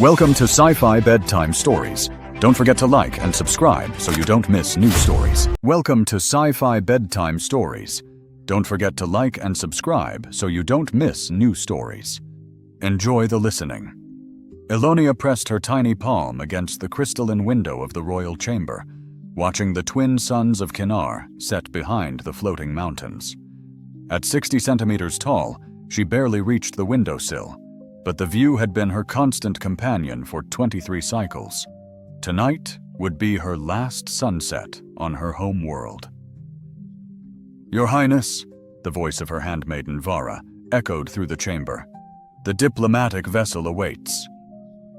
Welcome to Sci-Fi Bedtime Stories. Don't forget to like and subscribe so you don't miss new stories. Welcome to Sci-Fi Bedtime Stories. Don't forget to like and subscribe so you don't miss new stories. Enjoy the listening. Elonia pressed her tiny palm against the crystalline window of the royal chamber, watching the twin suns of Kinar set behind the floating mountains. At 60 centimeters tall, she barely reached the windowsill, but the view had been her constant companion for 23 cycles. Tonight would be her last sunset on her home world. "Your Highness," the voice of her handmaiden Vara echoed through the chamber. "The diplomatic vessel awaits."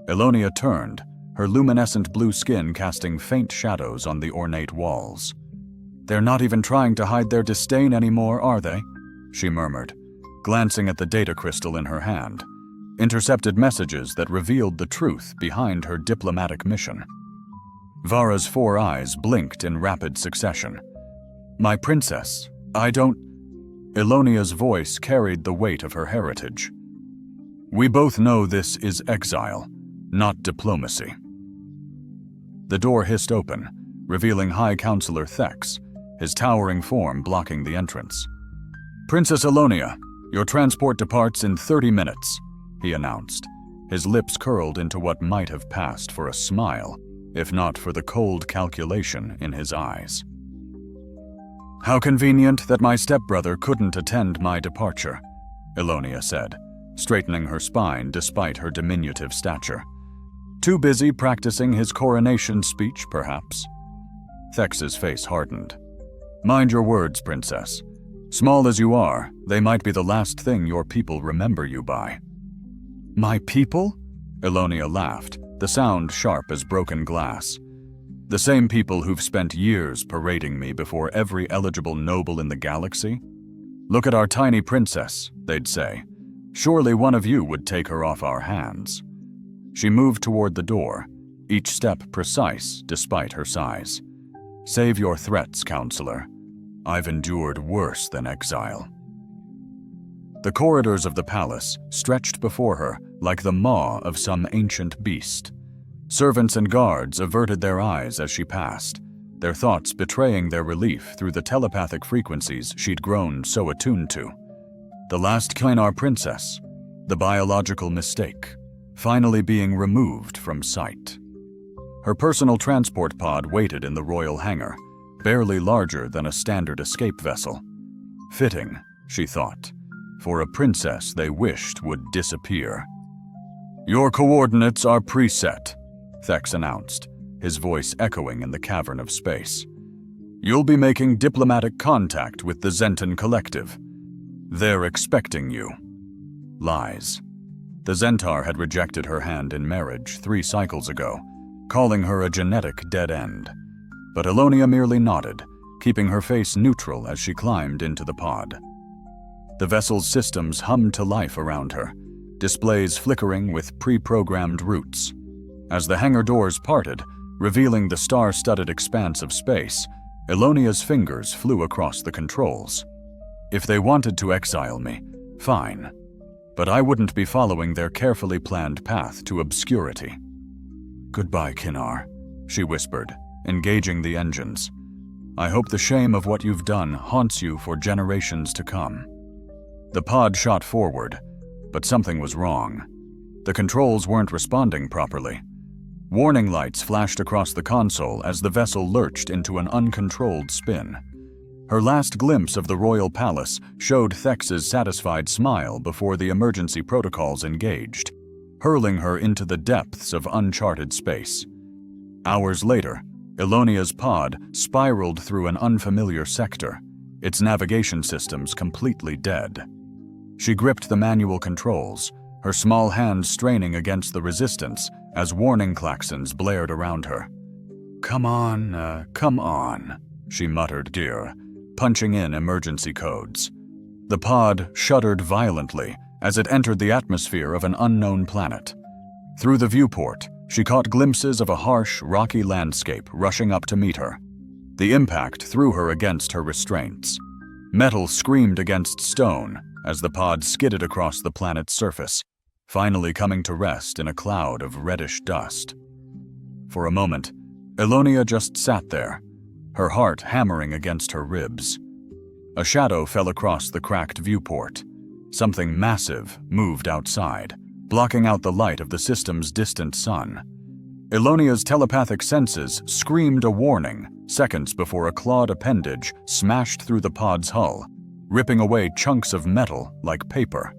Elonia turned, her luminescent blue skin casting faint shadows on the ornate walls. "They're not even trying to hide their disdain anymore, are they?" she murmured, glancing at the data crystal in her hand. Intercepted messages that revealed the truth behind her diplomatic mission. Vara's 4 eyes blinked in rapid succession. "My princess, I don't..." Elonia's voice carried the weight of her heritage. "We both know this is exile, not diplomacy." The door hissed open, revealing High Counselor Thex, his towering form blocking the entrance. "Princess Elonia, your transport departs in 30 minutes, he announced, his lips curled into what might have passed for a smile, if not for the cold calculation in his eyes. "How convenient that my stepbrother couldn't attend my departure," Elonia said, straightening her spine despite her diminutive stature. "Too busy practicing his coronation speech, perhaps?" Thex's face hardened. "Mind your words, princess. Small as you are, they might be the last thing your people remember you by." "My people?" Elonia laughed, the sound sharp as broken glass. "The same people who've spent years parading me before every eligible noble in the galaxy? Look at our tiny princess, they'd say. Surely one of you would take her off our hands." She moved toward the door, each step precise despite her size. "Save your threats, counselor. I've endured worse than exile." The corridors of the palace stretched before her like the maw of some ancient beast. Servants and guards averted their eyes as she passed, their thoughts betraying their relief through the telepathic frequencies she'd grown so attuned to. The last Kinar princess, the biological mistake, finally being removed from sight. Her personal transport pod waited in the royal hangar, barely larger than a standard escape vessel. Fitting, she thought, for a princess they wished would disappear. "Your coordinates are preset," Thex announced, his voice echoing in the cavern of space. "You'll be making diplomatic contact with the Zenton Collective. They're expecting you." Lies. The Zentar had rejected her hand in marriage 3 cycles ago, calling her a genetic dead end. But Elonia merely nodded, keeping her face neutral as she climbed into the pod. The vessel's systems hummed to life around her, displays flickering with pre-programmed routes. As the hangar doors parted, revealing the star-studded expanse of space, Elonia's fingers flew across the controls. If they wanted to exile me, fine. But I wouldn't be following their carefully planned path to obscurity. "Goodbye, Kinar," she whispered, engaging the engines. "I hope the shame of what you've done haunts you for generations to come." The pod shot forward, but something was wrong. The controls weren't responding properly. Warning lights flashed across the console as the vessel lurched into an uncontrolled spin. Her last glimpse of the royal palace showed Thex's satisfied smile before the emergency protocols engaged, hurling her into the depths of uncharted space. Hours later, Elonia's pod spiraled through an unfamiliar sector, its navigation systems completely dead. She gripped the manual controls, her small hands straining against the resistance as warning klaxons blared around her. Come on, she muttered, punching in emergency codes. The pod shuddered violently as it entered the atmosphere of an unknown planet. Through the viewport, she caught glimpses of a harsh, rocky landscape rushing up to meet her. The impact threw her against her restraints. Metal screamed against stone as the pod skidded across the planet's surface. finally coming to rest in a cloud of reddish dust. For a moment, Elonia just sat there, her heart hammering against her ribs. A shadow fell across the cracked viewport. Something massive moved outside, blocking out the light of the system's distant sun. Elonia's telepathic senses screamed a warning seconds before a clawed appendage smashed through the pod's hull, ripping away chunks of metal like paper.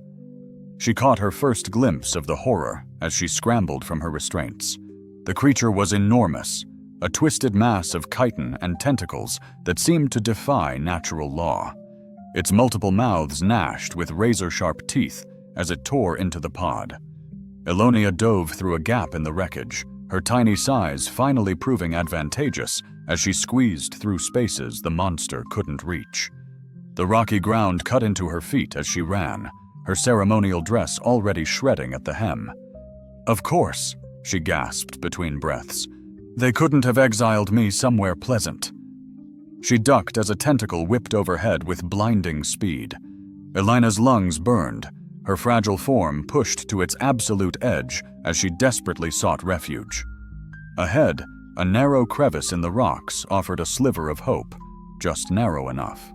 She caught her first glimpse of the horror as she scrambled from her restraints. The creature was enormous, a twisted mass of chitin and tentacles that seemed to defy natural law. Its multiple mouths gnashed with razor-sharp teeth as it tore into the pod. Elonia dove through a gap in the wreckage, her tiny size finally proving advantageous as she squeezed through spaces the monster couldn't reach. The rocky ground cut into her feet as she ran, her ceremonial dress already shredding at the hem. "Of course," she gasped between breaths. "They couldn't have exiled me somewhere pleasant." She ducked as a tentacle whipped overhead with blinding speed. Elina's lungs burned, her fragile form pushed to its absolute edge as she desperately sought refuge. Ahead, a narrow crevice in the rocks offered a sliver of hope, just narrow enough.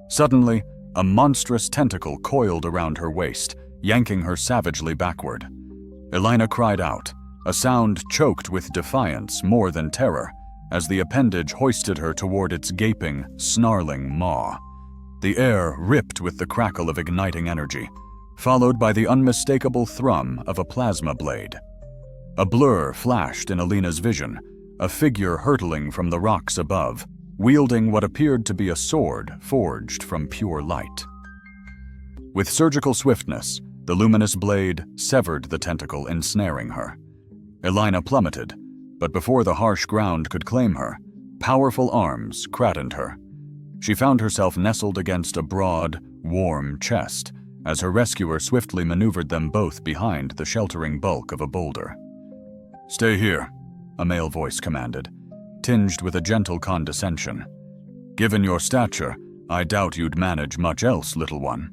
Suddenly, a monstrous tentacle coiled around her waist, yanking her savagely backward. Elina cried out, a sound choked with defiance more than terror, as the appendage hoisted her toward its gaping, snarling maw. The air ripped with the crackle of igniting energy, followed by the unmistakable thrum of a plasma blade. A blur flashed in Elina's vision, a figure hurtling from the rocks above, wielding what appeared to be a sword forged from pure light. With surgical swiftness, the luminous blade severed the tentacle ensnaring her. Elina plummeted, but before the harsh ground could claim her, powerful arms cradled her. She found herself nestled against a broad, warm chest, as her rescuer swiftly maneuvered them both behind the sheltering bulk of a boulder. "Stay here," a male voice commanded, tinged with a gentle condescension. "Given your stature, I doubt you'd manage much else, little one."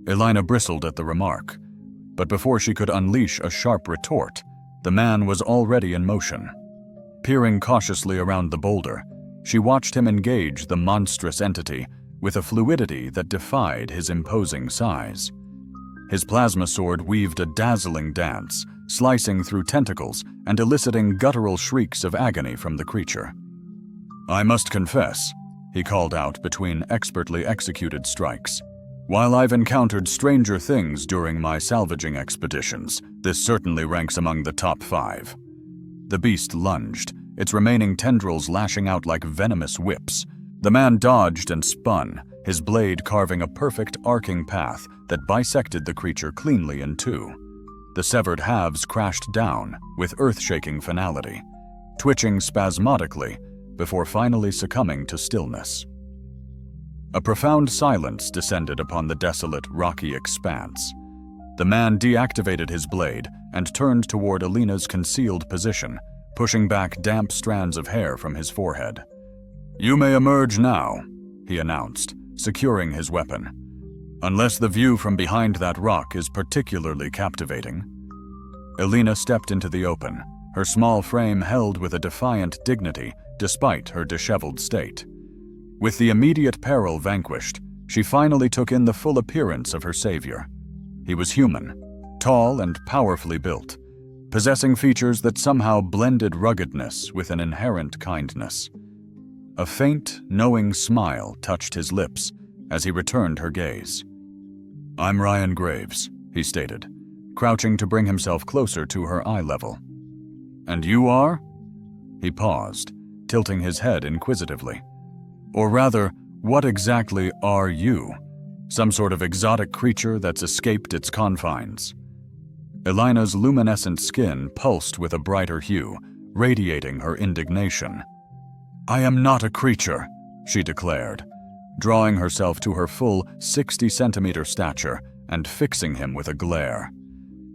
Elina bristled at the remark, but before she could unleash a sharp retort, the man was already in motion. Peering cautiously around the boulder, she watched him engage the monstrous entity with a fluidity that defied his imposing size. His plasma sword weaved a dazzling dance, slicing through tentacles and eliciting guttural shrieks of agony from the creature. "I must confess," he called out between expertly executed strikes, "while I've encountered stranger things during my salvaging expeditions, this certainly ranks among the top 5. The beast lunged, its remaining tendrils lashing out like venomous whips. The man dodged and spun, his blade carving a perfect arcing path that bisected the creature cleanly in two. The severed halves crashed down with earth-shaking finality, twitching spasmodically before finally succumbing to stillness. A profound silence descended upon the desolate, rocky expanse. The man deactivated his blade and turned toward Elina's concealed position, pushing back damp strands of hair from his forehead. "You may emerge now," he announced, securing his weapon. "Unless the view from behind that rock is particularly captivating." Elina stepped into the open, her small frame held with a defiant dignity despite her disheveled state. With the immediate peril vanquished, she finally took in the full appearance of her savior. He was human, tall and powerfully built, possessing features that somehow blended ruggedness with an inherent kindness. A faint, knowing smile touched his lips as he returned her gaze. "I'm Ryan Graves," he stated, crouching to bring himself closer to her eye level. "And you are?" He paused, tilting his head inquisitively. "Or rather, what exactly are you? Some sort of exotic creature that's escaped its confines?" Elina's luminescent skin pulsed with a brighter hue, radiating her indignation. "I am not a creature," she declared, drawing herself to her full 60-centimeter stature and fixing him with a glare.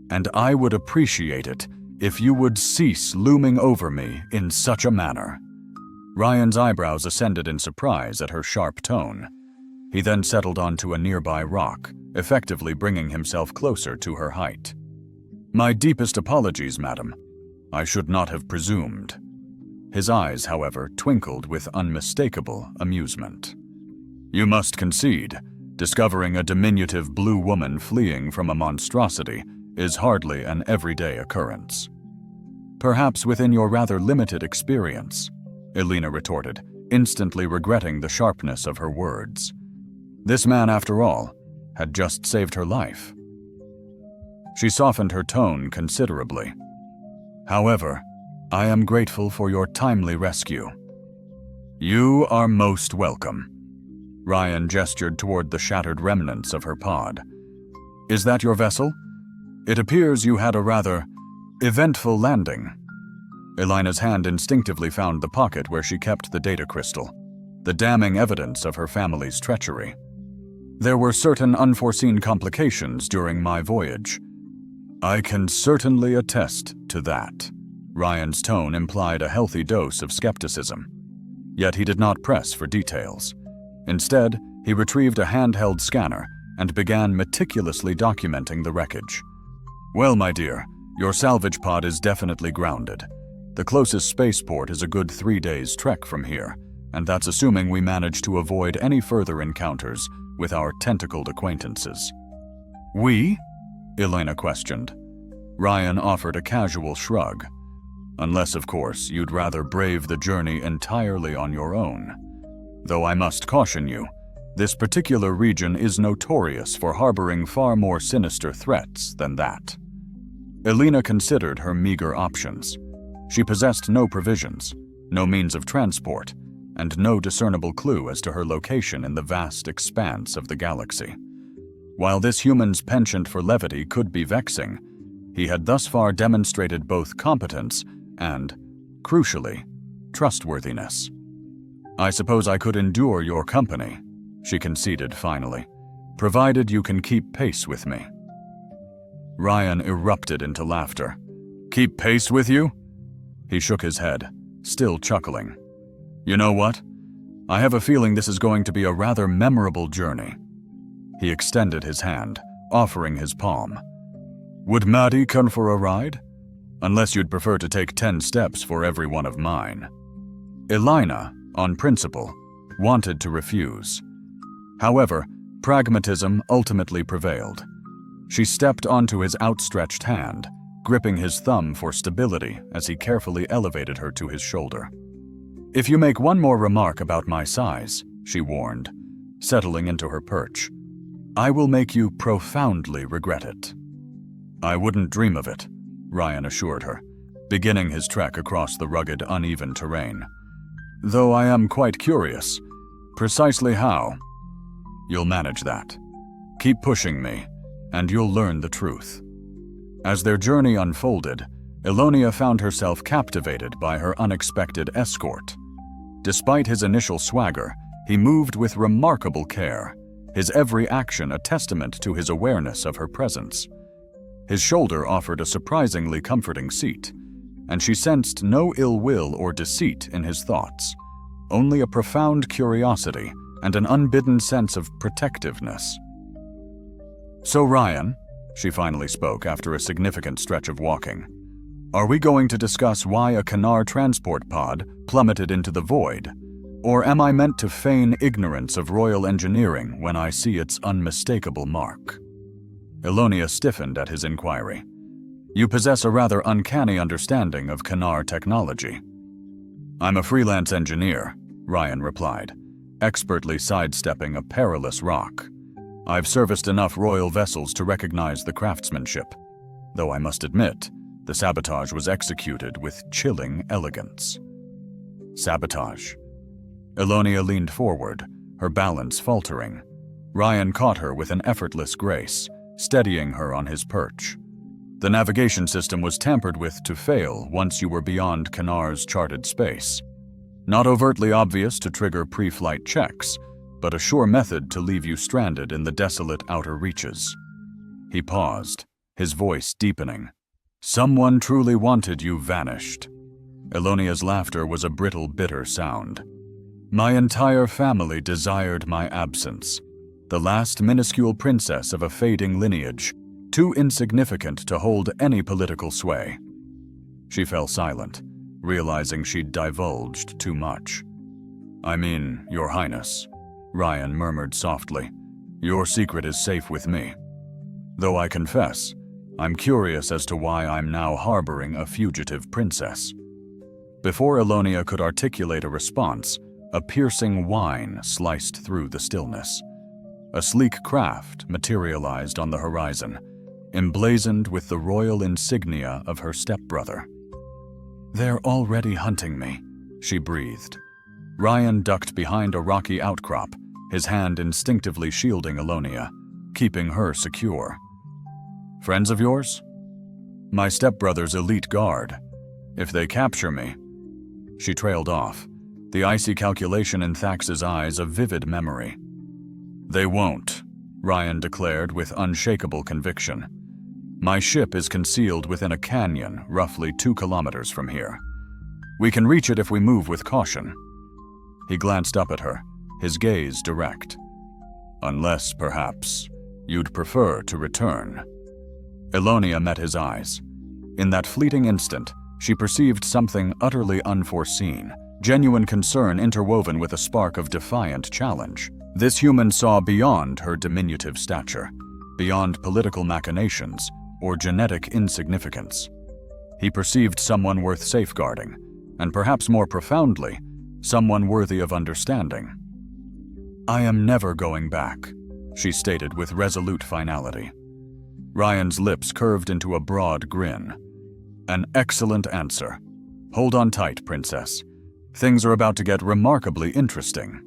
"And I would appreciate it if you would cease looming over me in such a manner." Ryan's eyebrows ascended in surprise at her sharp tone. He then settled onto a nearby rock, effectively bringing himself closer to her height. My deepest apologies, madam. I should not have presumed. His eyes, however, twinkled with unmistakable amusement. You must concede, discovering a diminutive blue woman fleeing from a monstrosity is hardly an everyday occurrence. Perhaps within your rather limited experience, Elena retorted, instantly regretting the sharpness of her words. This man, after all, had just saved her life. She softened her tone considerably. However, I am grateful for your timely rescue. You are most welcome. Ryan gestured toward the shattered remnants of her pod. Is that your vessel? It appears you had a rather eventful landing. Elena's hand instinctively found the pocket where she kept the data crystal, the damning evidence of her family's treachery. There were certain unforeseen complications during my voyage. I can certainly attest to that. Ryan's tone implied a healthy dose of skepticism. Yet he did not press for details. Instead, he retrieved a handheld scanner and began meticulously documenting the wreckage. Well, my dear, your salvage pod is definitely grounded. The closest spaceport is a good 3 days' trek from here, and that's assuming we manage to avoid any further encounters with our tentacled acquaintances. We? Elena questioned. Ryan offered a casual shrug. Unless, of course, you'd rather brave the journey entirely on your own. Though I must caution you, this particular region is notorious for harboring far more sinister threats than that. Elena considered her meager options. She possessed no provisions, no means of transport, and no discernible clue as to her location in the vast expanse of the galaxy. While this human's penchant for levity could be vexing, he had thus far demonstrated both competence and, crucially, trustworthiness. I suppose I could endure your company, she conceded finally, provided you can keep pace with me. Ryan erupted into laughter. Keep pace with you? He shook his head, still chuckling. You know what? I have a feeling this is going to be a rather memorable journey. He extended his hand, offering his palm. Would Maddie come for a ride? Unless you'd prefer to take 10 steps for every one of mine. Elena, on principle, wanted to refuse. However, pragmatism ultimately prevailed. She stepped onto his outstretched hand, gripping his thumb for stability as he carefully elevated her to his shoulder. If you make one more remark about my size, she warned, settling into her perch, I will make you profoundly regret it. I wouldn't dream of it, Ryan assured her, beginning his trek across the rugged, uneven terrain. Though I am quite curious, precisely how? You'll manage that. Keep pushing me, and you'll learn the truth. As their journey unfolded, Elonia found herself captivated by her unexpected escort. Despite his initial swagger, he moved with remarkable care, his every action a testament to his awareness of her presence. His shoulder offered a surprisingly comforting seat, and she sensed no ill will or deceit in his thoughts, only a profound curiosity and an unbidden sense of protectiveness. So Ryan, she finally spoke after a significant stretch of walking, are we going to discuss why a Kanar transport pod plummeted into the void? Or am I meant to feign ignorance of royal engineering when I see its unmistakable mark? Elonia stiffened at his inquiry. You possess a rather uncanny understanding of Kanar technology. I'm a freelance engineer, Ryan replied, expertly sidestepping a perilous rock. I've serviced enough royal vessels to recognize the craftsmanship, though I must admit, the sabotage was executed with chilling elegance. Sabotage. Elonia leaned forward, her balance faltering. Ryan caught her with an effortless grace, steadying her on his perch. The navigation system was tampered with to fail once you were beyond Kanar's charted space. Not overtly obvious to trigger pre-flight checks, but a sure method to leave you stranded in the desolate outer reaches. He paused, his voice deepening. Someone truly wanted you vanished. Elonia's laughter was a brittle, bitter sound. My entire family desired my absence. The last minuscule princess of a fading lineage, too insignificant to hold any political sway. She fell silent, realizing she'd divulged too much. "I mean, Your Highness," Ryan murmured softly. "Your secret is safe with me. Though I confess, I'm curious as to why I'm now harboring a fugitive princess." Before Elonia could articulate a response, a piercing whine sliced through the stillness. A sleek craft materialized on the horizon, emblazoned with the royal insignia of her stepbrother. "They're already hunting me," she breathed. Ryan ducked behind a rocky outcrop, his hand instinctively shielding Elonia, keeping her secure. "Friends of yours?" "My stepbrother's elite guard. If they capture me—" She trailed off, the icy calculation in Thax's eyes a vivid memory. "They won't," Ryan declared with unshakable conviction. "My ship is concealed within a canyon roughly 2 kilometers from here. We can reach it if we move with caution." He glanced up at her, his gaze direct. "Unless, perhaps, you'd prefer to return." Elonia met his eyes. In that fleeting instant, she perceived something utterly unforeseen, genuine concern interwoven with a spark of defiant challenge. This human saw beyond her diminutive stature, beyond political machinations or genetic insignificance. He perceived someone worth safeguarding, and perhaps more profoundly, someone worthy of understanding. "I am never going back," she stated with resolute finality. Ryan's lips curved into a broad grin. "An excellent answer. Hold on tight, Princess. Things are about to get remarkably interesting."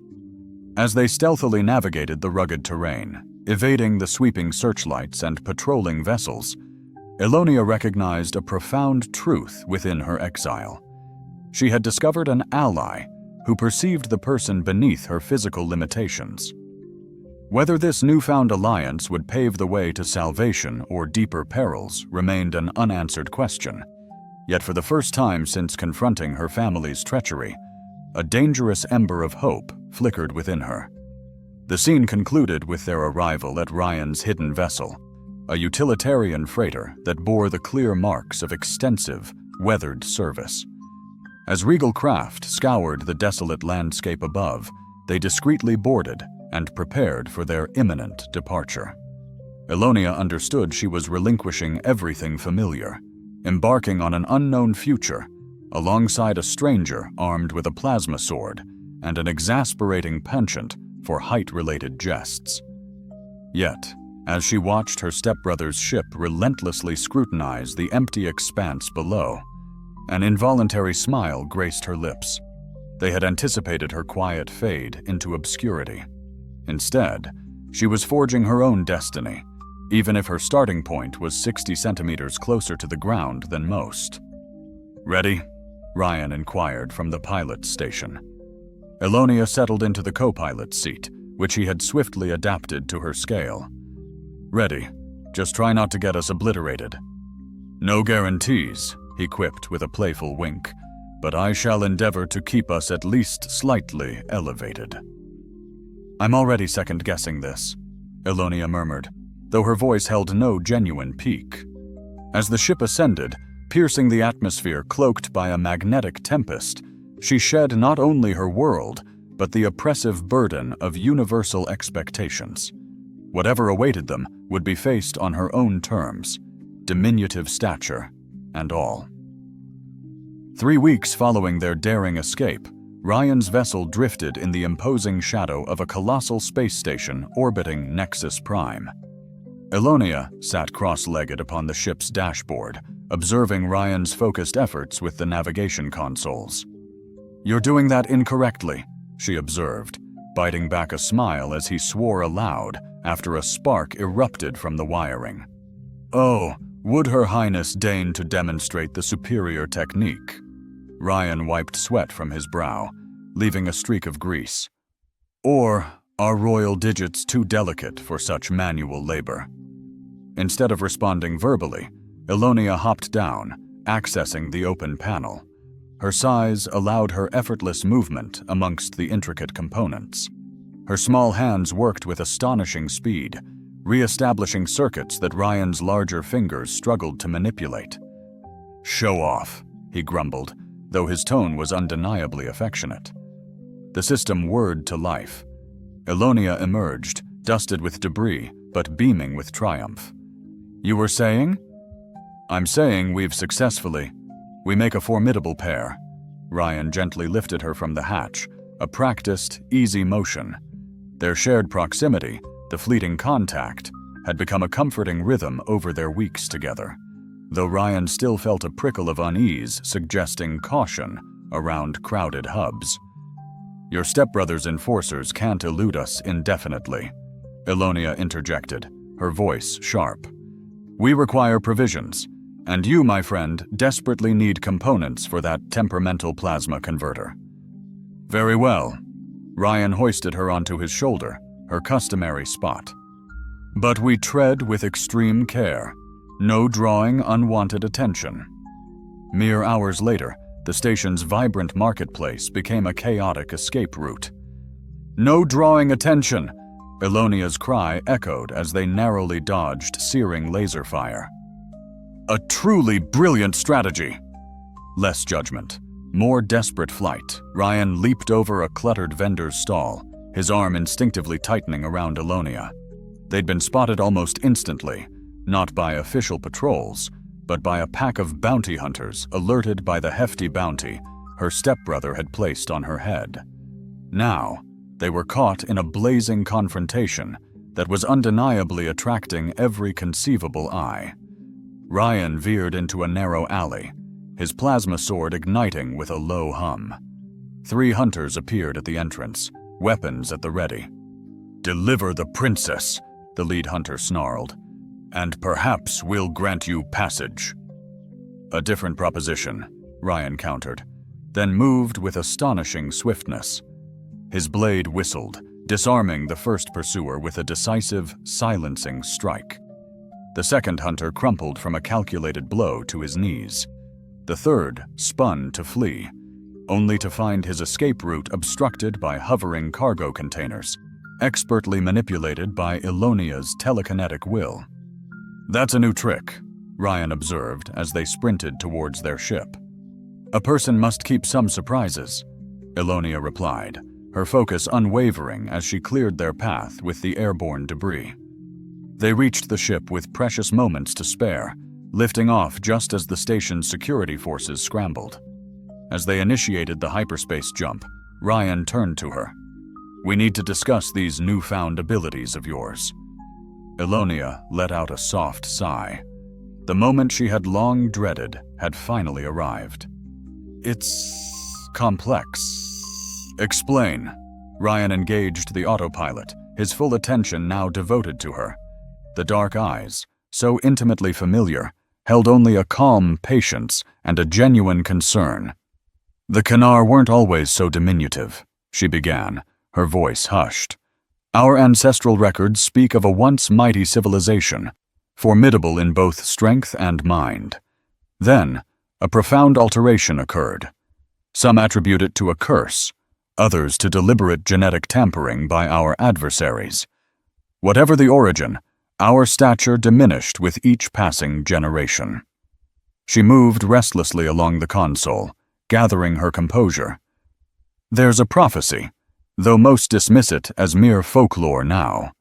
As they stealthily navigated the rugged terrain, evading the sweeping searchlights and patrolling vessels, Elonia recognized a profound truth within her exile. She had discovered an ally who perceived the person beneath her physical limitations. Whether this newfound alliance would pave the way to salvation or deeper perils remained an unanswered question. Yet for the first time since confronting her family's treachery, a dangerous ember of hope flickered within her. The scene concluded with their arrival at Ryan's hidden vessel, a utilitarian freighter that bore the clear marks of extensive, weathered service. As regal craft scoured the desolate landscape above, they discreetly boarded and prepared for their imminent departure. Elonia understood she was relinquishing everything familiar, embarking on an unknown future, alongside a stranger armed with a plasma sword and an exasperating penchant for height-related jests. Yet, as she watched her stepbrother's ship relentlessly scrutinize the empty expanse below, an involuntary smile graced her lips. They had anticipated her quiet fade into obscurity. Instead, she was forging her own destiny, even if her starting point was 60 centimeters closer to the ground than most. "Ready?" Ryan inquired from the pilot's station. Elonia settled into the co-pilot's seat, which he had swiftly adapted to her scale. "Ready. Just try not to get us obliterated." "No guarantees," he quipped with a playful wink, "but I shall endeavor to keep us at least slightly elevated." "I'm already second-guessing this," Elonia murmured, though her voice held no genuine pique. As the ship ascended, piercing the atmosphere cloaked by a magnetic tempest, she shed not only her world, but the oppressive burden of universal expectations. Whatever awaited them would be faced on her own terms, diminutive stature and all. 3 weeks following their daring escape, Ryan's vessel drifted in the imposing shadow of a colossal space station orbiting Nexus Prime. Elonia sat cross-legged upon the ship's dashboard, observing Ryan's focused efforts with the navigation consoles. "You're doing that incorrectly," she observed, biting back a smile as he swore aloud after a spark erupted from the wiring. "Oh, would Her Highness deign to demonstrate the superior technique?" Ryan wiped sweat from his brow, leaving a streak of grease. "Or are royal digits too delicate for such manual labor?" Instead of responding verbally, Elonia hopped down, accessing the open panel. Her size allowed her effortless movement amongst the intricate components. Her small hands worked with astonishing speed, re-establishing circuits that Ryan's larger fingers struggled to manipulate. "Show off," he grumbled, though his tone was undeniably affectionate. The system whirred to life. Elonia emerged, dusted with debris, but beaming with triumph. "You were saying?" "I'm saying we make a formidable pair." Ryan gently lifted her from the hatch, a practiced, easy motion. Their shared proximity, the fleeting contact, had become a comforting rhythm over their weeks together, though Ryan still felt a prickle of unease suggesting caution around crowded hubs. "Your stepbrother's enforcers can't elude us indefinitely," Elonia interjected, her voice sharp. "We require provisions, and you, my friend, desperately need components for that temperamental plasma converter." "Very well." Ryan hoisted her onto his shoulder, her customary spot. "But we tread with extreme care, no drawing unwanted attention." Mere hours later, the station's vibrant marketplace became a chaotic escape route. "No drawing attention!" Elonia's cry echoed as they narrowly dodged searing laser fire. "A truly brilliant strategy!" Less judgment, more desperate flight. Ryan leaped over a cluttered vendor's stall, his arm instinctively tightening around Elonia. They'd been spotted almost instantly, not by official patrols, but by a pack of bounty hunters alerted by the hefty bounty her stepbrother had placed on her head. Now, they were caught in a blazing confrontation that was undeniably attracting every conceivable eye. Ryan veered into a narrow alley, his plasma sword igniting with a low hum. 3 hunters appeared at the entrance, weapons at the ready. "Deliver the princess," the lead hunter snarled, "and perhaps we'll grant you passage." "A different proposition," Ryan countered, then moved with astonishing swiftness. His blade whistled, disarming the first pursuer with a decisive, silencing strike. The second hunter crumpled from a calculated blow to his knees. The third spun to flee, only to find his escape route obstructed by hovering cargo containers, expertly manipulated by Elonia's telekinetic will. "That's a new trick," Ryan observed as they sprinted towards their ship. "A person must keep some surprises," Elonia replied, her focus unwavering as she cleared their path with the airborne debris. They reached the ship with precious moments to spare, lifting off just as the station's security forces scrambled. As they initiated the hyperspace jump, Ryan turned to her. "We need to discuss these newfound abilities of yours." Elonia let out a soft sigh. The moment she had long dreaded had finally arrived. "It's complex." "Explain." Ryan engaged the autopilot, his full attention now devoted to her. The dark eyes, so intimately familiar, held only a calm patience and a genuine concern. "The Kanar weren't always so diminutive," she began, her voice hushed. "Our ancestral records speak of a once mighty civilization, formidable in both strength and mind. Then, a profound alteration occurred. Some attribute it to a curse, others to deliberate genetic tampering by our adversaries. Whatever the origin, our stature diminished with each passing generation." She moved restlessly along the console, gathering her composure. "There's a prophecy, though most dismiss it as mere folklore now.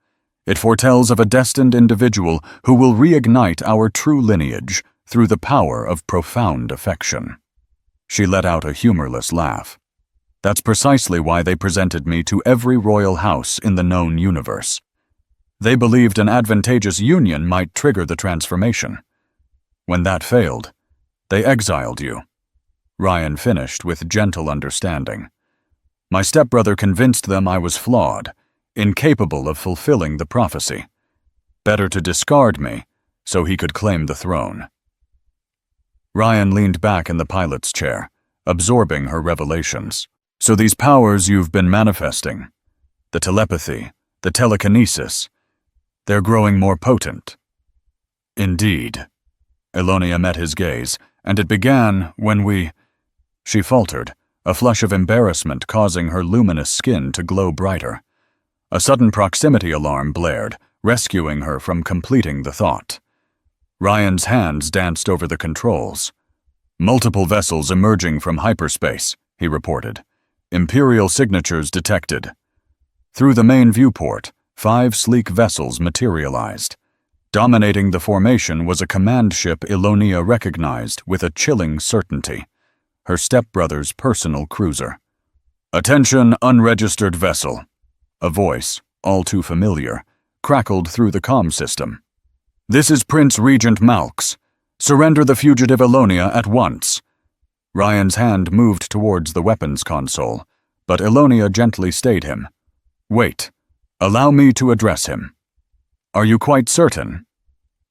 It foretells of a destined individual who will reignite our true lineage through the power of profound affection." She let out a humorless laugh. "That's precisely why they presented me to every royal house in the known universe. They believed an advantageous union might trigger the transformation. When that failed, they exiled you." Ryan finished with gentle understanding. "My stepbrother convinced them I was flawed, incapable of fulfilling the prophecy. Better to discard me, so he could claim the throne." Ryan leaned back in the pilot's chair, absorbing her revelations. "So these powers you've been manifesting, the telepathy, the telekinesis, they're growing more potent." "Indeed." Elonia met his gaze, and it began when we... She faltered, a flush of embarrassment causing her luminous skin to glow brighter. A sudden proximity alarm blared, rescuing her from completing the thought. Ryan's hands danced over the controls. "Multiple vessels emerging from hyperspace," he reported. "Imperial signatures detected." Through the main viewport, 5 sleek vessels materialized. Dominating the formation was a command ship Elonia recognized with a chilling certainty, her stepbrother's personal cruiser. "Attention, unregistered vessel." A voice, all too familiar, crackled through the comm system. "This is Prince Regent Malx. Surrender the fugitive Elonia at once." Ryan's hand moved towards the weapons console, but Elonia gently stayed him. "Wait. Allow me to address him." "Are you quite certain?"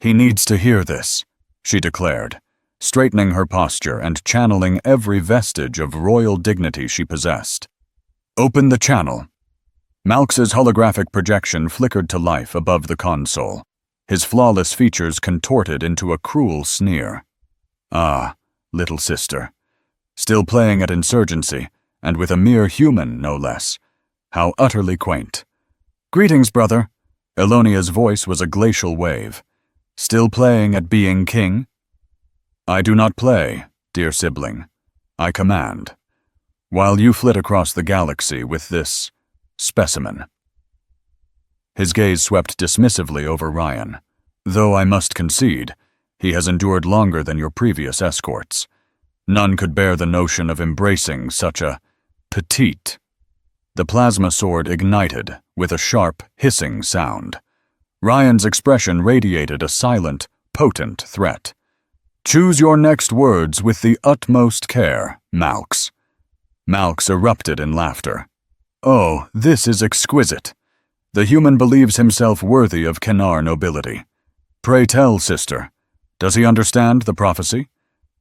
"He needs to hear this," she declared, straightening her posture and channeling every vestige of royal dignity she possessed. "Open the channel." Malx's holographic projection flickered to life above the console, his flawless features contorted into a cruel sneer. "Ah, little sister. Still playing at insurgency, and with a mere human, no less. How utterly quaint." "Greetings, brother." Elonia's voice was a glacial wave. "Still playing at being king?" "I do not play, dear sibling. I command. While you flit across the galaxy with this specimen." His gaze swept dismissively over Ryan. "Though I must concede, he has endured longer than your previous escorts. None could bear the notion of embracing such a petite." The plasma sword ignited with a sharp, hissing sound. Ryan's expression radiated a silent, potent threat. "Choose your next words with the utmost care, Malx." Malx erupted in laughter. "Oh, this is exquisite. The human believes himself worthy of Kenar nobility. Pray tell, sister, does he understand the prophecy?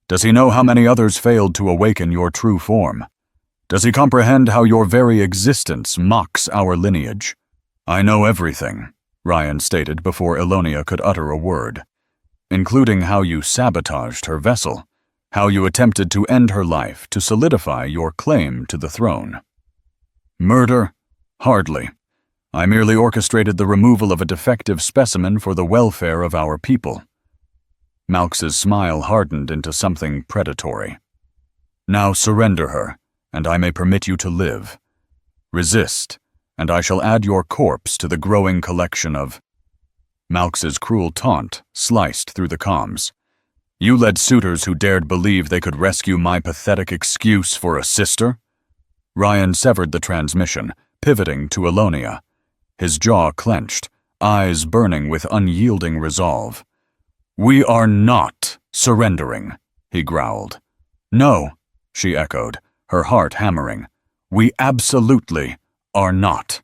Does he know how many others failed to awaken your true form? Does he comprehend how your very existence mocks our lineage?" "I know everything," Ryan stated before Elonia could utter a word, "including how you sabotaged her vessel, how you attempted to end her life to solidify your claim to the throne." "Murder? Hardly. I merely orchestrated the removal of a defective specimen for the welfare of our people." Malx's smile hardened into something predatory. "Now surrender her, and I may permit you to live. Resist, and I shall add your corpse to the growing collection of—" Malx's cruel taunt sliced through the comms. "You led suitors who dared believe they could rescue my pathetic excuse for a sister?" Ryan severed the transmission, pivoting to Elonia. His jaw clenched, eyes burning with unyielding resolve. "We are not surrendering," he growled. "No," she echoed, her heart hammering. "We absolutely are not."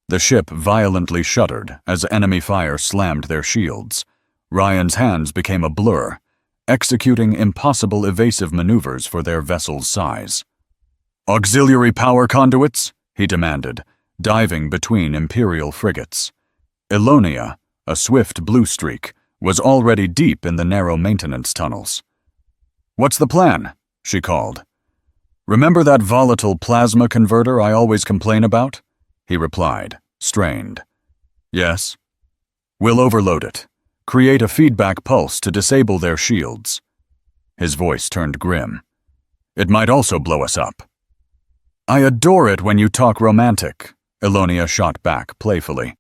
The ship violently shuddered as enemy fire slammed their shields. Ryan's hands became a blur, executing impossible evasive maneuvers for their vessel's size. "Auxiliary power conduits?" he demanded, diving between Imperial frigates. Elonia, a swift blue streak, was already deep in the narrow maintenance tunnels. "What's the plan?" she called. "Remember that volatile plasma converter I always complain about?" he replied, strained. "Yes." "We'll overload it. Create a feedback pulse to disable their shields." His voice turned grim. "It might also blow us up." "I adore it when you talk romantic," Elonia shot back playfully,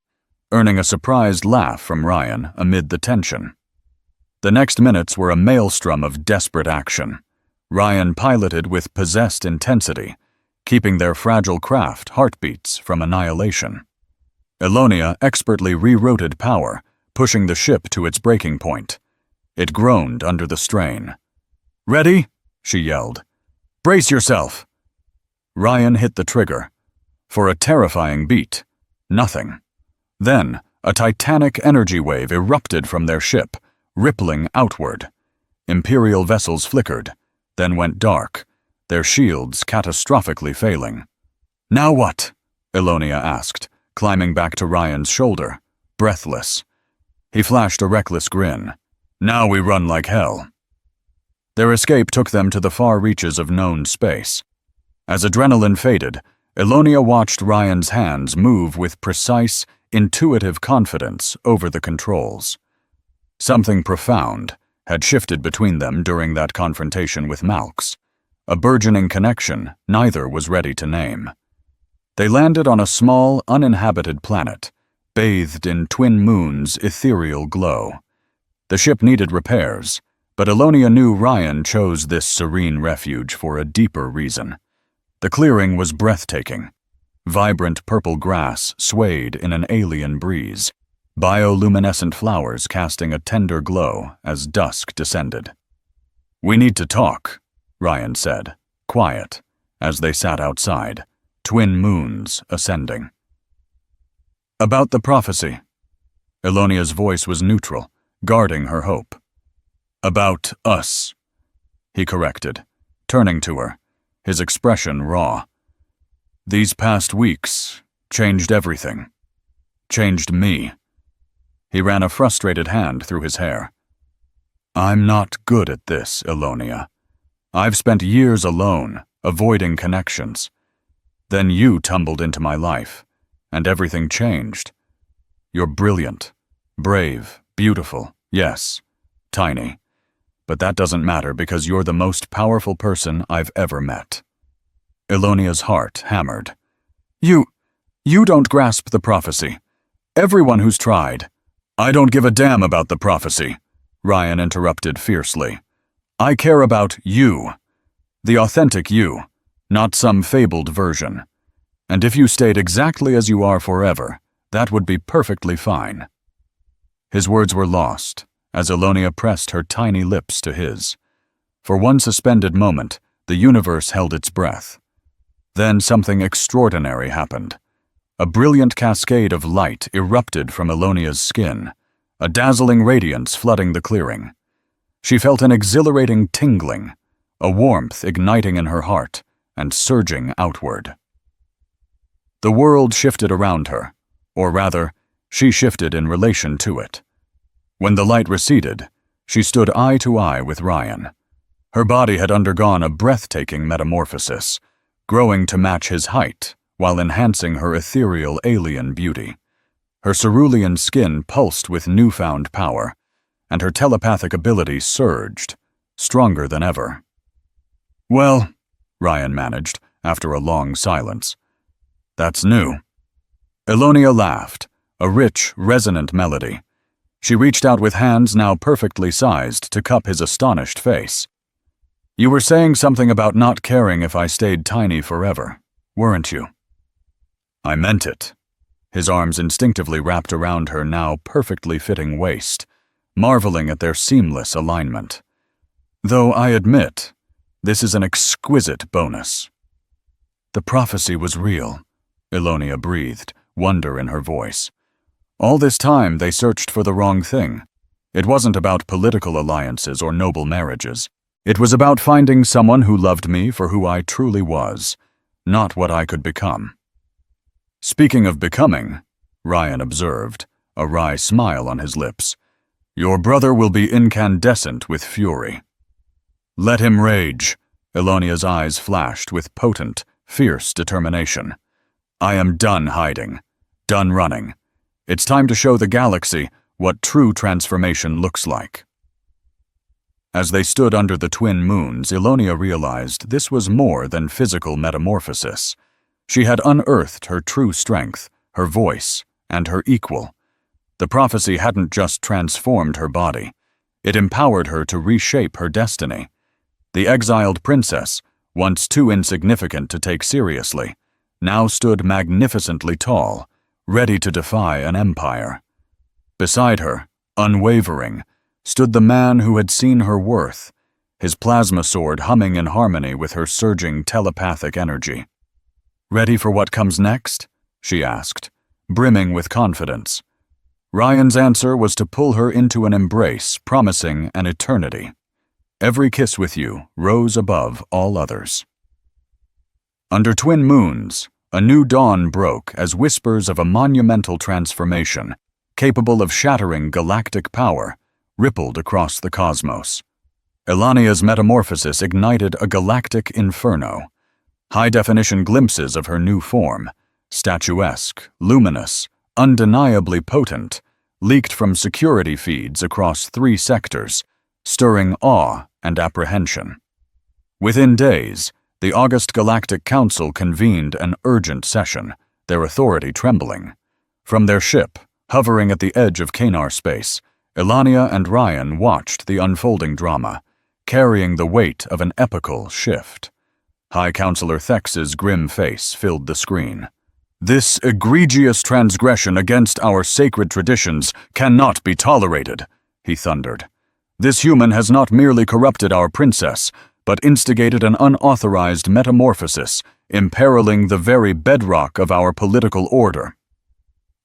earning a surprised laugh from Ryan amid the tension. The next minutes were a maelstrom of desperate action. Ryan piloted with possessed intensity, keeping their fragile craft heartbeats from annihilation. Elonia expertly rerouted power, pushing the ship to its breaking point. It groaned under the strain. "Ready?" she yelled. "Brace yourself!" Ryan hit the trigger. For a terrifying beat, nothing. Then, a titanic energy wave erupted from their ship, rippling outward. Imperial vessels flickered, then went dark, their shields catastrophically failing. "Now what?" Elonia asked, climbing back to Ryan's shoulder, breathless. He flashed a reckless grin. "Now we run like hell." Their escape took them to the far reaches of known space. As adrenaline faded, Elonia watched Ryan's hands move with precise, intuitive confidence over the controls. Something profound had shifted between them during that confrontation with Malx, a burgeoning connection neither was ready to name. They landed on a small, uninhabited planet, bathed in twin moons' ethereal glow. The ship needed repairs, but Elonia knew Ryan chose this serene refuge for a deeper reason. The clearing was breathtaking. Vibrant purple grass swayed in an alien breeze, bioluminescent flowers casting a tender glow as dusk descended. "We need to talk," Ryan said, quiet, as they sat outside, twin moons ascending. "About the prophecy." Elonia's voice was neutral, guarding her hope. "About us," he corrected, turning to her, his expression raw. "These past weeks changed everything. Changed me." He ran a frustrated hand through his hair. "I'm not good at this, Elonia. I've spent years alone, avoiding connections. Then you tumbled into my life, and everything changed. You're brilliant, brave, beautiful, yes, tiny. But that doesn't matter because you're the most powerful person I've ever met." Elonia's heart hammered. You don't grasp the prophecy. Everyone who's tried." "I don't give a damn about the prophecy," Ryan interrupted fiercely. "I care about you. The authentic you, not some fabled version. And if you stayed exactly as you are forever, that would be perfectly fine." His words were lost as Elonia pressed her tiny lips to his. For one suspended moment, the universe held its breath. Then something extraordinary happened. A brilliant cascade of light erupted from Elonia's skin, a dazzling radiance flooding the clearing. She felt an exhilarating tingling, a warmth igniting in her heart and surging outward. The world shifted around her, or rather, she shifted in relation to it. When the light receded, she stood eye to eye with Ryan. Her body had undergone a breathtaking metamorphosis, growing to match his height while enhancing her ethereal alien beauty. Her cerulean skin pulsed with newfound power, and her telepathic ability surged, stronger than ever. "Well," Ryan managed, after a long silence, "that's new." Elonia laughed, a rich, resonant melody. She reached out with hands now perfectly sized to cup his astonished face. "You were saying something about not caring if I stayed tiny forever, weren't you?" "I meant it." His arms instinctively wrapped around her now perfectly fitting waist, marveling at their seamless alignment. "Though I admit, this is an exquisite bonus." "The prophecy was real," Elonia breathed, wonder in her voice. "All this time they searched for the wrong thing. It wasn't about political alliances or noble marriages. It was about finding someone who loved me for who I truly was, not what I could become." "Speaking of becoming," Ryan observed, a wry smile on his lips, "your brother will be incandescent with fury." "Let him rage," Elonia's eyes flashed with potent, fierce determination. "I am done hiding, done running. It's time to show the galaxy what true transformation looks like." As they stood under the twin moons, Elonia realized this was more than physical metamorphosis. She had unearthed her true strength, her voice, and her equal. The prophecy hadn't just transformed her body. It empowered her to reshape her destiny. The exiled princess, once too insignificant to take seriously, now stood magnificently tall, ready to defy an empire. Beside her, unwavering, stood the man who had seen her worth, his plasma sword humming in harmony with her surging telepathic energy. "Ready for what comes next?" she asked, brimming with confidence. Ryan's answer was to pull her into an embrace promising an eternity. "Every kiss with you rose above all others." Under twin moons, a new dawn broke as whispers of a monumental transformation, capable of shattering galactic power, rippled across the cosmos. Elonia's metamorphosis ignited a galactic inferno. High-definition glimpses of her new form, statuesque, luminous, undeniably potent, leaked from security feeds across 3 sectors, stirring awe and apprehension. Within days, the August Galactic Council convened an urgent session, their authority trembling. From their ship, hovering at the edge of Kanar space, Elania and Ryan watched the unfolding drama, carrying the weight of an epical shift. High Counselor Thex's grim face filled the screen. "This egregious transgression against our sacred traditions cannot be tolerated," he thundered. "This human has not merely corrupted our princess, but instigated an unauthorized metamorphosis, imperiling the very bedrock of our political order."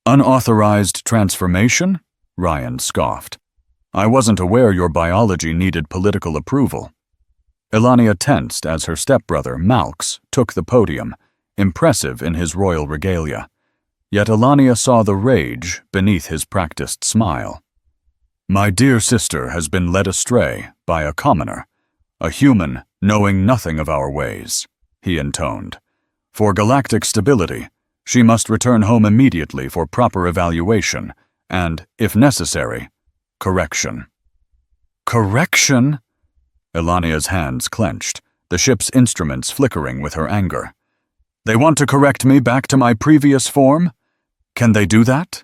"Unauthorized transformation?" Ryan scoffed. "I wasn't aware your biology needed political approval." Elania tensed as her stepbrother, Malx, took the podium, impressive in his royal regalia. Yet Elania saw the rage beneath his practiced smile. "My dear sister has been led astray by a commoner, a human knowing nothing of our ways," he intoned. "For galactic stability, she must return home immediately for proper evaluation and, if necessary, correction." "Correction?" Elania's hands clenched, the ship's instruments flickering with her anger. "They want to correct me back to my previous form? Can they do that?"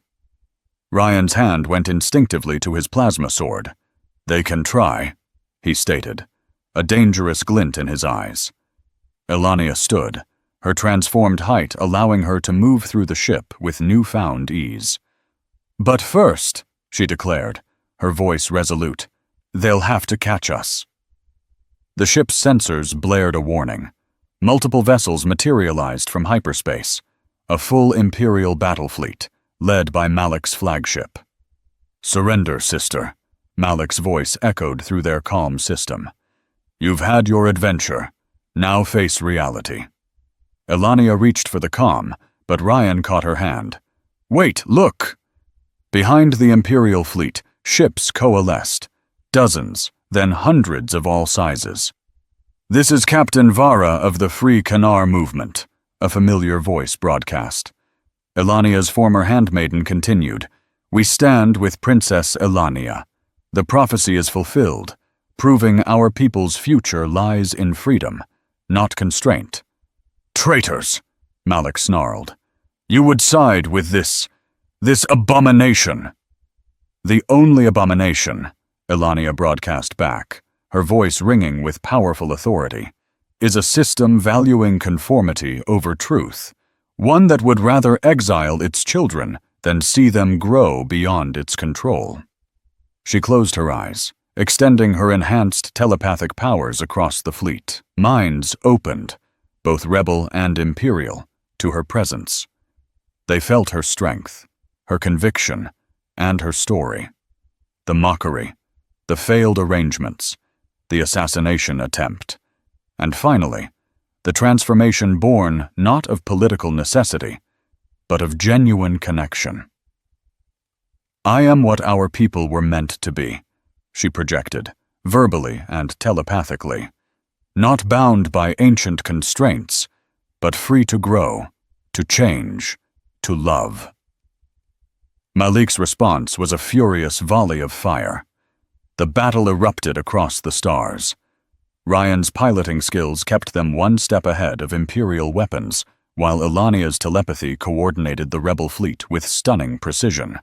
Ryan's hand went instinctively to his plasma sword. "They can try," he stated, a dangerous glint in his eyes. Elania stood, her transformed height allowing her to move through the ship with newfound ease. "But first," she declared, her voice resolute, "they'll have to catch us." The ship's sensors blared a warning. Multiple vessels materialized from hyperspace, a full Imperial battle fleet, led by Malak's flagship. "Surrender, sister," Malak's voice echoed through their calm system. "You've had your adventure. Now face reality." Elania reached for the comm, but Ryan caught her hand. "Wait, look!" Behind the Imperial fleet, ships coalesced. Dozens, then hundreds of all sizes. "This is Captain Vara of the Free Kanar movement," a familiar voice broadcast. Elania's former handmaiden continued, "We stand with Princess Elania. The prophecy is fulfilled, proving our people's future lies in freedom, not constraint." "Traitors!" Malak snarled. "You would side with this abomination." "The only abomination," Elania broadcast back, her voice ringing with powerful authority, "is a system valuing conformity over truth, one that would rather exile its children than see them grow beyond its control." She closed her eyes, extending her enhanced telepathic powers across the fleet. Minds opened, both rebel and imperial, to her presence. They felt her strength, her conviction, and her story. The mockery, the failed arrangements, the assassination attempt, and finally, the transformation born not of political necessity, but of genuine connection. "I am what our people were meant to be," she projected, verbally and telepathically, "not bound by ancient constraints, but free to grow, to change, to love." Malik's response was a furious volley of fire. The battle erupted across the stars. Ryan's piloting skills kept them one step ahead of Imperial weapons, while Elania's telepathy coordinated the rebel fleet with stunning precision.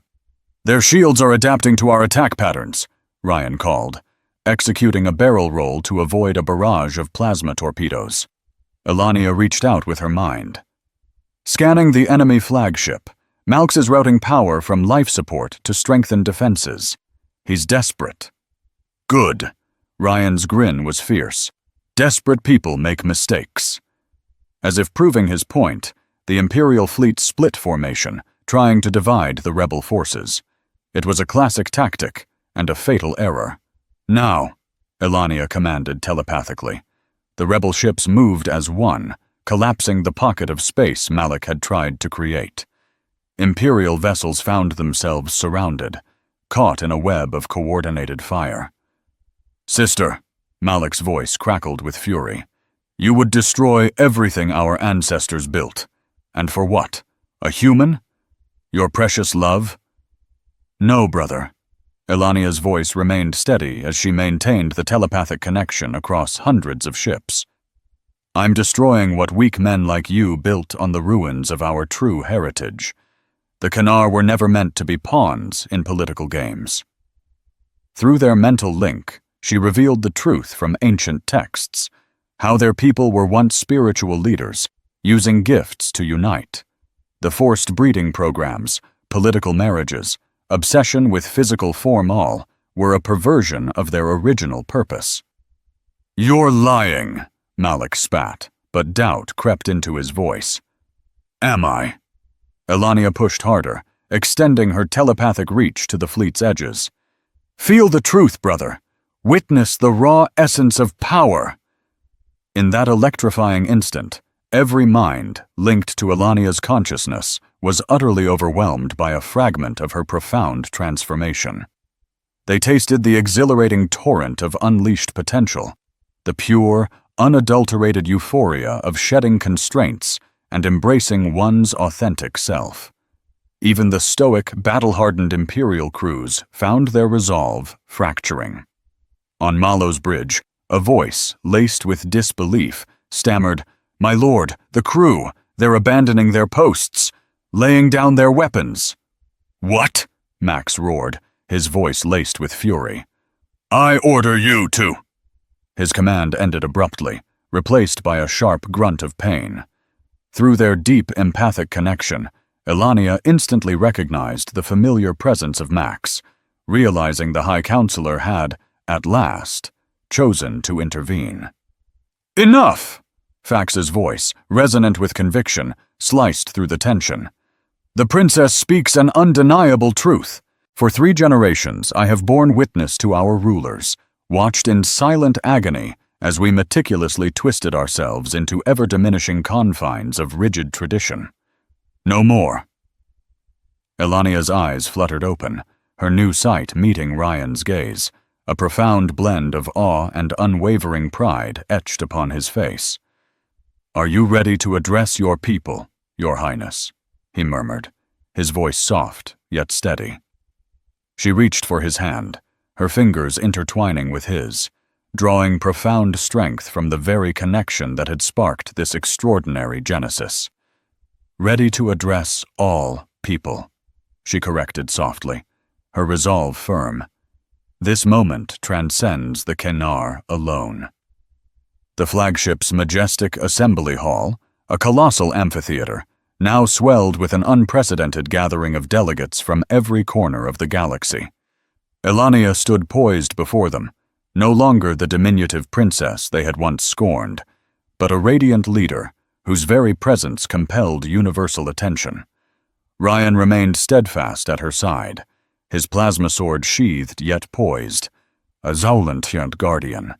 "Their shields are adapting to our attack patterns," Ryan called, executing a barrel roll to avoid a barrage of plasma torpedoes. Elania reached out with her mind. Scanning the enemy flagship, Malx is routing power from life support to strengthen defenses. He's desperate. "Good." Ryan's grin was fierce. "Desperate people make mistakes." As if proving his point, the Imperial fleet split formation, trying to divide the rebel forces. It was a classic tactic, and a fatal error. "Now," Elania commanded telepathically. The rebel ships moved as one, collapsing the pocket of space Malak had tried to create. Imperial vessels found themselves surrounded, caught in a web of coordinated fire. "Sister," Malak's voice crackled with fury, "you would destroy everything our ancestors built. And for what? A human? Your precious love? No, brother. Elania's voice remained steady as she maintained the telepathic connection across hundreds of ships. I'm destroying what weak men like you built on the ruins of our true heritage. The Kanar were never meant to be pawns in political games. Through their mental link, she revealed the truth from ancient texts, how their people were once spiritual leaders, using gifts to unite. The forced breeding programs, political marriages, obsession with physical form all were a perversion of their original purpose. You're lying, Malik spat, but doubt crept into his voice. Am I? Elania pushed harder, extending her telepathic reach to the fleet's edges. Feel the truth, brother. Witness the raw essence of power. In that electrifying instant, every mind linked to Elania's consciousness was utterly overwhelmed by a fragment of her profound transformation. They tasted the exhilarating torrent of unleashed potential, the pure, unadulterated euphoria of shedding constraints and embracing one's authentic self. Even the stoic, battle-hardened Imperial crews found their resolve fracturing. On Malo's bridge, a voice, laced with disbelief, stammered, "My lord, the crew, they're abandoning their posts, laying down their weapons." "What?" Max roared, his voice laced with fury. "I order you to—" His command ended abruptly, replaced by a sharp grunt of pain. Through their deep empathic connection, Elania instantly recognized the familiar presence of Max, realizing the High Counselor had, at last, chosen to intervene. "Enough!" Fax's voice, resonant with conviction, sliced through the tension. "The princess speaks an undeniable truth. For 3 generations I have borne witness to our rulers, watched in silent agony as we meticulously twisted ourselves into ever-diminishing confines of rigid tradition. No more." Elania's eyes fluttered open, her new sight meeting Ryan's gaze, a profound blend of awe and unwavering pride etched upon his face. "Are you ready to address your people, Your Highness?" he murmured, his voice soft yet steady. She reached for his hand, her fingers intertwining with his, drawing profound strength from the very connection that had sparked this extraordinary genesis. "Ready to address all people," she corrected softly, her resolve firm. "This moment transcends the Kanar alone." The flagship's majestic assembly hall, a colossal amphitheater, now swelled with an unprecedented gathering of delegates from every corner of the galaxy. Elania stood poised before them, no longer the diminutive princess they had once scorned, but a radiant leader whose very presence compelled universal attention. Ryan remained steadfast at her side, his plasma sword sheathed yet poised, a Zolantient guardian.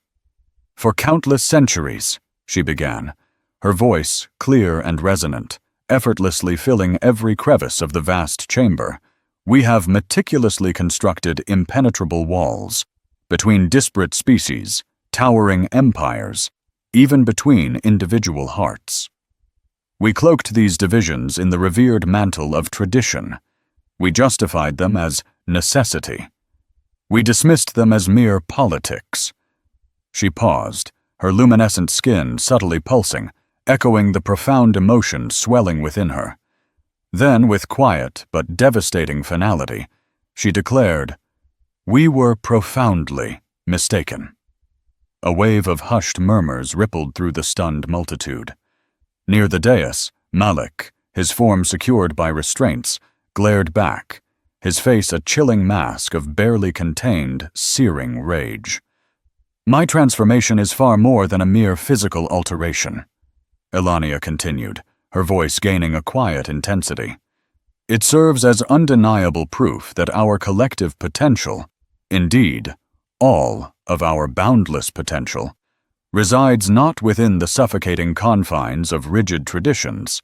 "For countless centuries," she began, her voice clear and resonant, effortlessly filling every crevice of the vast chamber, "we have meticulously constructed impenetrable walls, between disparate species, towering empires, even between individual hearts. We cloaked these divisions in the revered mantle of tradition. We justified them as necessity. We dismissed them as mere politics." She paused, her luminescent skin subtly pulsing, echoing the profound emotion swelling within her. Then, with quiet but devastating finality, she declared, "We were profoundly mistaken." A wave of hushed murmurs rippled through the stunned multitude. Near the dais, Malik, his form secured by restraints, glared back, his face a chilling mask of barely contained, searing rage. "My transformation is far more than a mere physical alteration," Elania continued, her voice gaining a quiet intensity. "It serves as undeniable proof that our collective potential, indeed, all of our boundless potential, resides not within the suffocating confines of rigid traditions,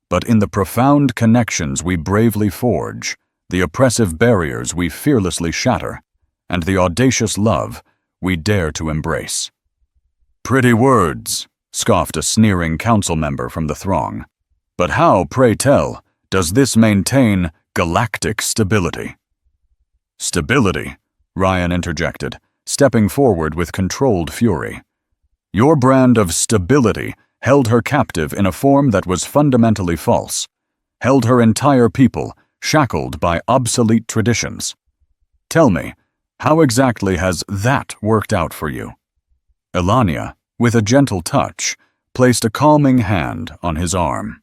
but in the profound connections we bravely forge, the oppressive barriers we fearlessly shatter, and the audacious love we dare to embrace." "Pretty words," scoffed a sneering council member from the throng. "But how, pray tell, does this maintain galactic stability. Stability, Ryan interjected, stepping forward with controlled fury. Your brand of stability held her captive in a form that was fundamentally false, held her entire people shackled by obsolete traditions. Tell me, how exactly has that worked out for you? Elania, with a gentle touch, placed a calming hand on his arm.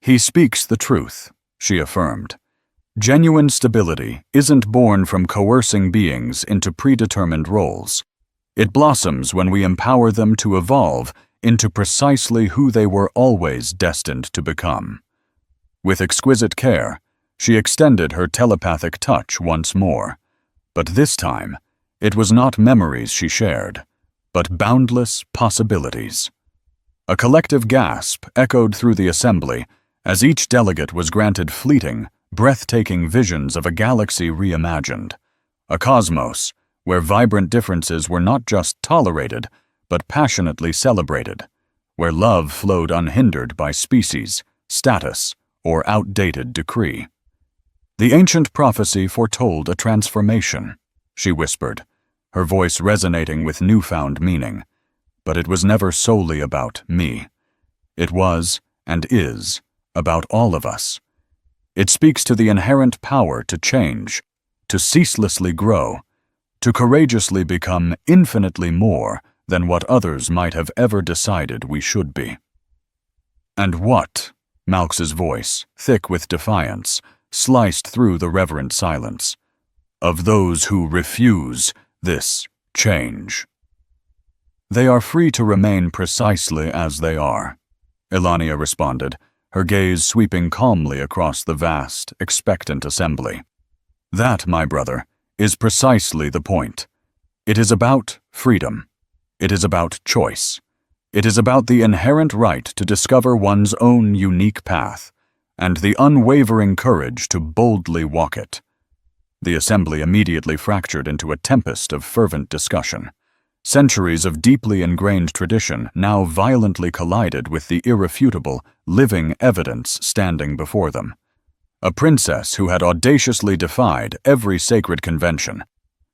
He speaks the truth, she affirmed. Genuine stability isn't born from coercing beings into predetermined roles. It blossoms when we empower them to evolve into precisely who they were always destined to become. With exquisite care, she extended her telepathic touch once more, but this time it was not memories she shared, but boundless possibilities. A collective gasp echoed through the assembly as each delegate was granted fleeting, breathtaking visions of a galaxy reimagined, a cosmos where vibrant differences were not just tolerated, but passionately celebrated, where love flowed unhindered by species, status, or outdated decree. The ancient prophecy foretold a transformation, she whispered, her voice resonating with newfound meaning. But it was never solely about me. It was, and is, about all of us. It speaks to the inherent power to change, to ceaselessly grow, to courageously become infinitely more than what others might have ever decided we should be. And what? Malx's voice, thick with defiance, sliced through the reverent silence. Of those who refuse this change. They are free to remain precisely as they are, Elania responded, her gaze sweeping calmly across the vast, expectant assembly. That, my brother, is precisely the point. It is about freedom. It is about choice. It is about the inherent right to discover one's own unique path, and the unwavering courage to boldly walk it. The assembly immediately fractured into a tempest of fervent discussion. Centuries of deeply ingrained tradition now violently collided with the irrefutable, living evidence standing before them. A princess who had audaciously defied every sacred convention,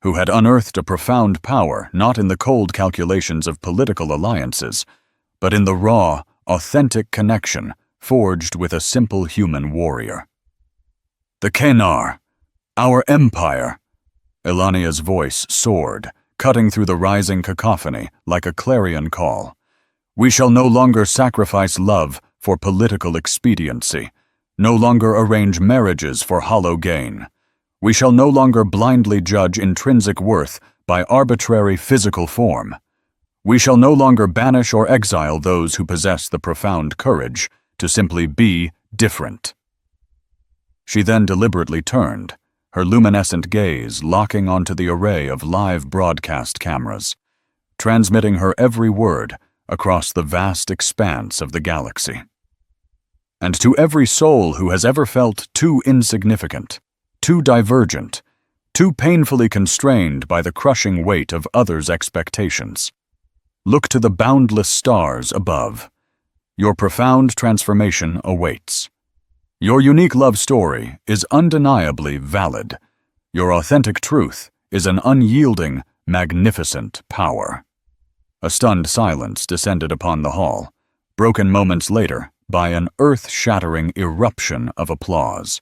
who had unearthed a profound power not in the cold calculations of political alliances, but in the raw, authentic connection forged with a simple human warrior. The Kenar, our empire, Elania's voice soared, cutting through the rising cacophony like a clarion call. We shall no longer sacrifice love for political expediency, no longer arrange marriages for hollow gain. We shall no longer blindly judge intrinsic worth by arbitrary physical form. We shall no longer banish or exile those who possess the profound courage to simply be different. She then deliberately turned, her luminescent gaze locking onto the array of live broadcast cameras, transmitting her every word across the vast expanse of the galaxy. And to every soul who has ever felt too insignificant, too divergent, too painfully constrained by the crushing weight of others' expectations, look to the boundless stars above. Your profound transformation awaits. Your unique love story is undeniably valid. Your authentic truth is an unyielding, magnificent power. A stunned silence descended upon the hall, broken moments later by an earth-shattering eruption of applause.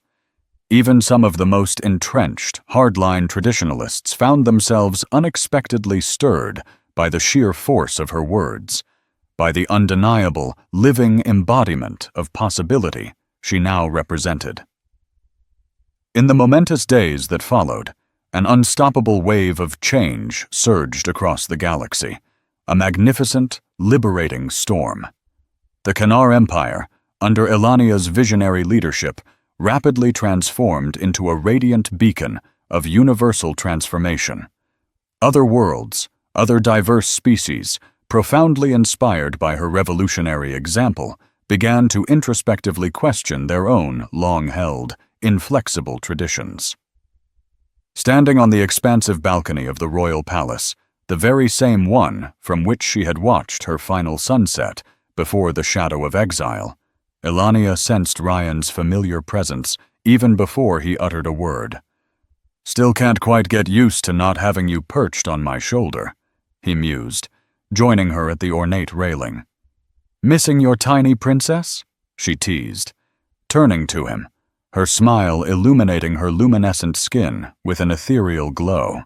Even some of the most entrenched, hardline traditionalists found themselves unexpectedly stirred by the sheer force of her words, by the undeniable, living embodiment of possibility she now represented. In the momentous days that followed, an unstoppable wave of change surged across the galaxy, a magnificent, liberating storm. The Kenar Empire, under Elania's visionary leadership, rapidly transformed into a radiant beacon of universal transformation. Other worlds, other diverse species, profoundly inspired by her revolutionary example, began to introspectively question their own long-held, inflexible traditions. Standing on the expansive balcony of the royal palace, the very same one from which she had watched her final sunset before the shadow of exile, Elania sensed Ryan's familiar presence even before he uttered a word. "Still can't quite get used to not having you perched on my shoulder," he mused, joining her at the ornate railing. "Missing your tiny princess?" she teased, turning to him, her smile illuminating her luminescent skin with an ethereal glow.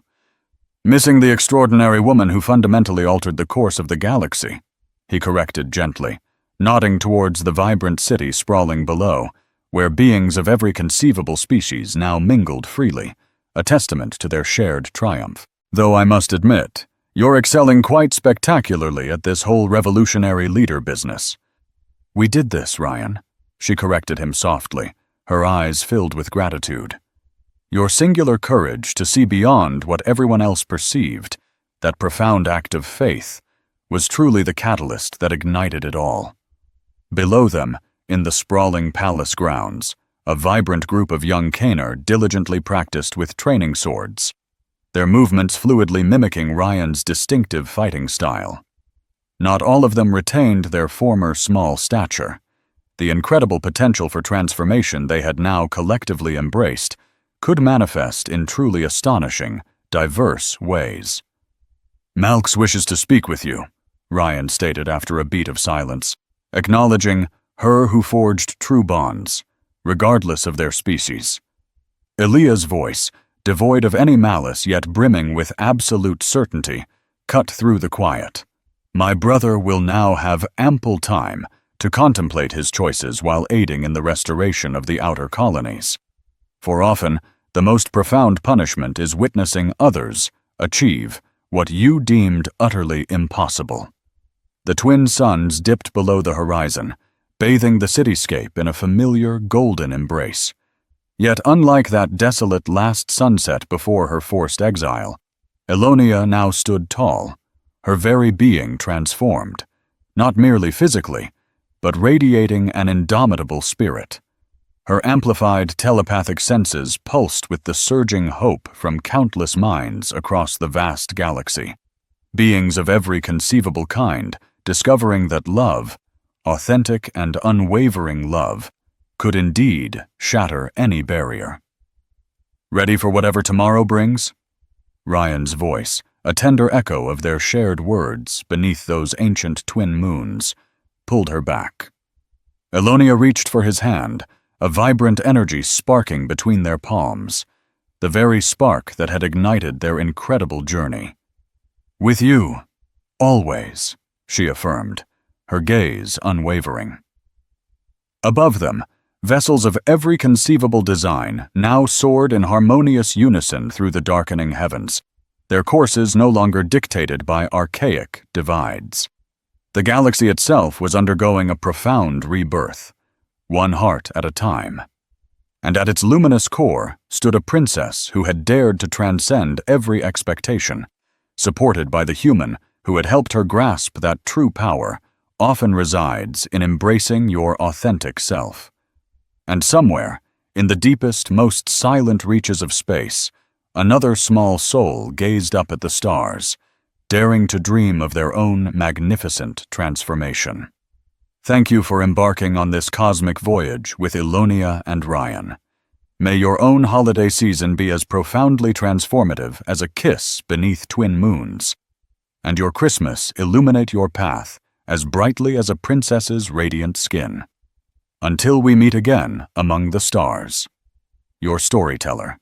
"Missing the extraordinary woman who fundamentally altered the course of the galaxy," he corrected gently, nodding towards the vibrant city sprawling below, where beings of every conceivable species now mingled freely, a testament to their shared triumph. "Though I must admit, you're excelling quite spectacularly at this whole revolutionary leader business." "We did this, Ryan," she corrected him softly, her eyes filled with gratitude. "Your singular courage to see beyond what everyone else perceived, that profound act of faith, was truly the catalyst that ignited it all." Below them, in the sprawling palace grounds, a vibrant group of young Kaner diligently practiced with training swords, their movements fluidly mimicking Ryan's distinctive fighting style. Not all of them retained their former small stature. The incredible potential for transformation they had now collectively embraced could manifest in truly astonishing, diverse ways. "Malx wishes to speak with you," Ryan stated after a beat of silence, acknowledging her who forged true bonds, regardless of their species. Elia's voice, devoid of any malice yet brimming with absolute certainty, cut through the quiet. "My brother will now have ample time to contemplate his choices while aiding in the restoration of the outer colonies. For often, the most profound punishment is witnessing others achieve what you deemed utterly impossible." The twin suns dipped below the horizon, bathing the cityscape in a familiar golden embrace. Yet unlike that desolate last sunset before her forced exile, Elonia now stood tall, her very being transformed, not merely physically, but radiating an indomitable spirit. Her amplified telepathic senses pulsed with the surging hope from countless minds across the vast galaxy. Beings of every conceivable kind, discovering that love, authentic and unwavering love, could indeed shatter any barrier. "Ready for whatever tomorrow brings?" Ryan's voice, a tender echo of their shared words beneath those ancient twin moons, pulled her back. Elonia reached for his hand, a vibrant energy sparking between their palms, the very spark that had ignited their incredible journey. "With you, always," she affirmed, her gaze unwavering. Above them, vessels of every conceivable design now soared in harmonious unison through the darkening heavens, their courses no longer dictated by archaic divides. The galaxy itself was undergoing a profound rebirth, one heart at a time. And at its luminous core stood a princess who had dared to transcend every expectation, supported by the human who had helped her grasp that true power often resides in embracing your authentic self. And somewhere, in the deepest, most silent reaches of space, another small soul gazed up at the stars, daring to dream of their own magnificent transformation. Thank you for embarking on this cosmic voyage with Elonia and Ryan. May your own holiday season be as profoundly transformative as a kiss beneath twin moons, and your Christmas illuminate your path as brightly as a princess's radiant skin. Until we meet again among the stars. Your storyteller.